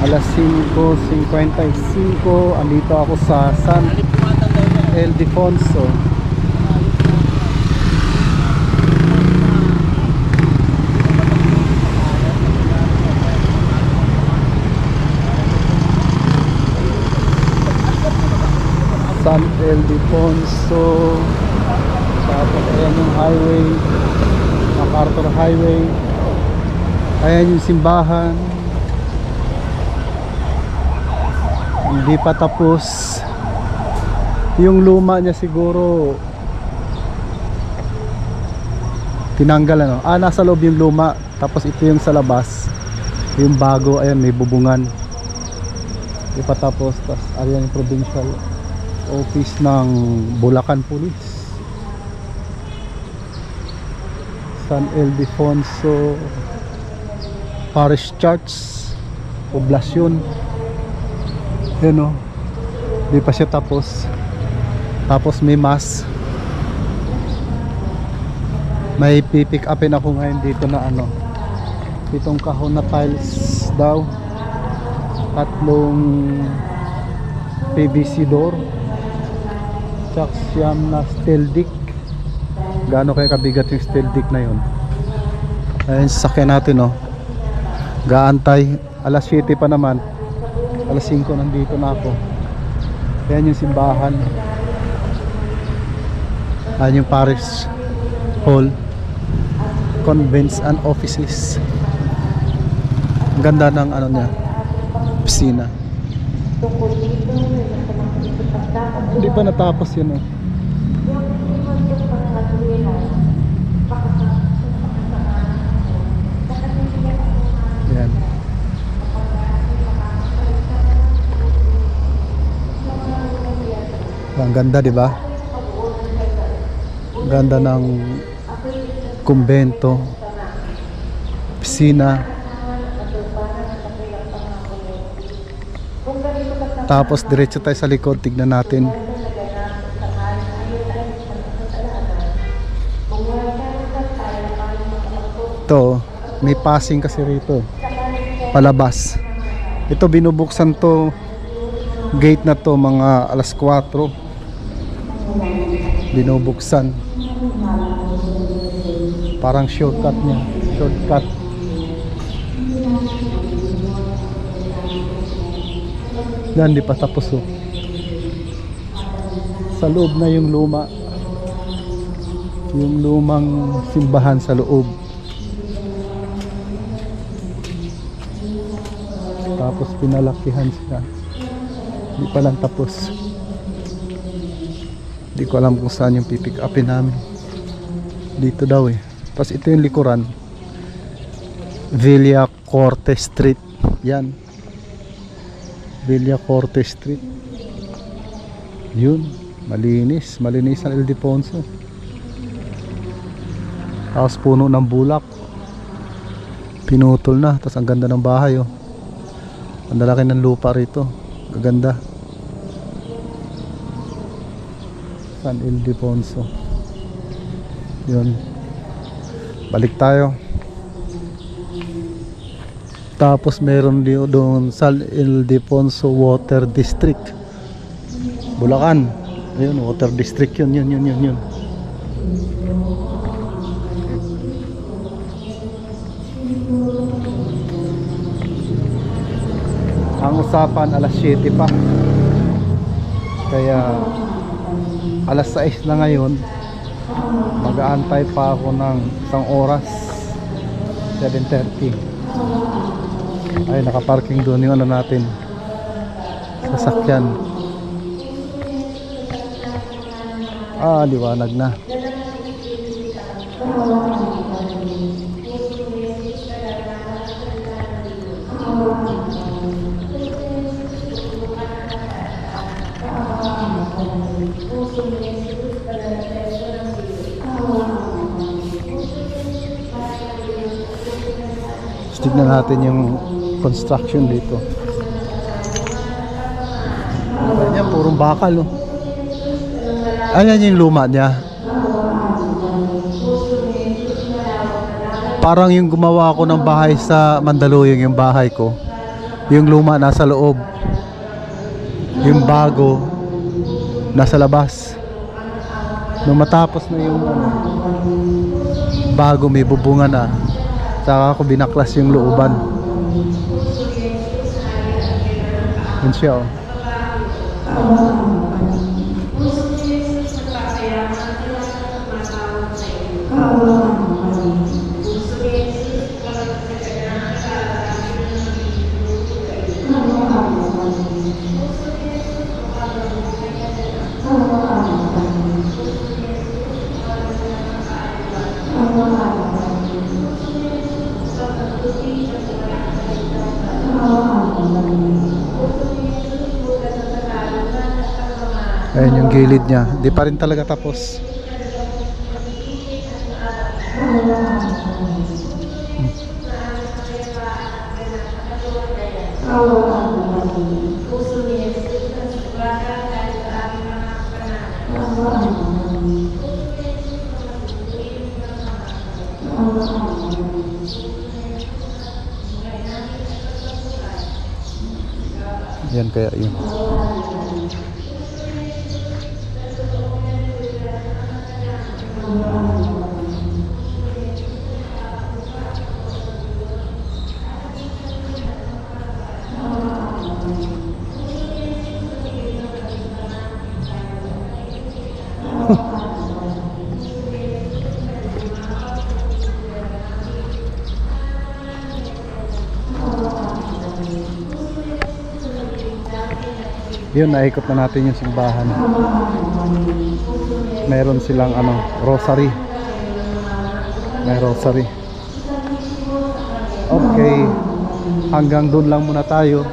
Alas 5:55. Andito ako sa San Ildefonso. San Ildefonso. Tapos ayan yung highway, MacArthur Highway. Ayan yung simbahan. Hindi pa tapos. Yung luma niya siguro tinanggal ano. Nasa loob yung luma. Tapos ito yung sa labas. Yung bago, ayan may bubungan. Hindi pa tapos. Tapos ayan yung provincial office ng Bulacan Police. San Ildefonso Parish Church, Poblasyon. Yan o, di pa siya tapos. Tapos may mass. May pipick upin ako ngayon dito na ano, itong kahon na tiles daw, 3 PVC door, tsaka siyam na steel dick. Gaano kaya kabigat yung steel dick na yun? Ayun, sasakyan natin oh. Gaantay, alas 7 pa naman. Alas 5 nandito na ako. Ayan yung simbahan. Ayan yung parish hall, convents and offices. Ang ganda ng ano niya, piscina. Hindi pa natapos yun oh. Yan. Ang ganda, di ba? Ang ganda ng kumbento, piscina. Tapos diretso tayo sa likod, tignan natin. Ito, may passing kasi rito palabas. Ito binubuksan to, gate na to mga alas 4 binubuksan. Parang shortcut niya, shortcut. Yan, di pa tapos oh. Sa loob na yung luma, yung lumang simbahan sa loob. Tapos pinalakihan siya. Hindi pa lang tapos. Hindi ko alam kung saan yung pipick upin namin. Dito daw eh. Tapos ito yung likuran, Villa Corte Street. Yan, Villa Corte Street. Yun, malinis. Malinis ang Ildefonso. Tapos puno ng bulak, pinutol na. Tapos ang ganda ng bahay oh. Ang lalaki ng lupa rito. Gaganda. San Ildefonso. Yun. Balik tayo. Tapos meron doon San Ildefonso Water District, Bulacan. Ayun, Water District yun. Yun. Ang usapan alas 7 pa. Kaya alas 6 na ngayon. Mag-aantay pa ako ng 1 oras, 7:30. Ay, nakaparking doon yung ano natin, sasakyan. Liwanag na. Tignan natin yung construction dito. Ayan, purong bakal oh. Ayan yung luma niya. Parang yung gumawa ako ng bahay sa Mandaluyong, yung bahay ko. Yung luma nasa loob. Yung bago nasa labas. Nung matapos na yung bago, may bubungan na, saka ako binaklas yung looban. Yun siya, oh. Ayan yung gilid niya. Di pa rin talaga tapos. Yan kaya yun. Yun, naikot na natin yung simbahan. Meron silang rosary. May rosary. Okay, hanggang doon lang muna tayo.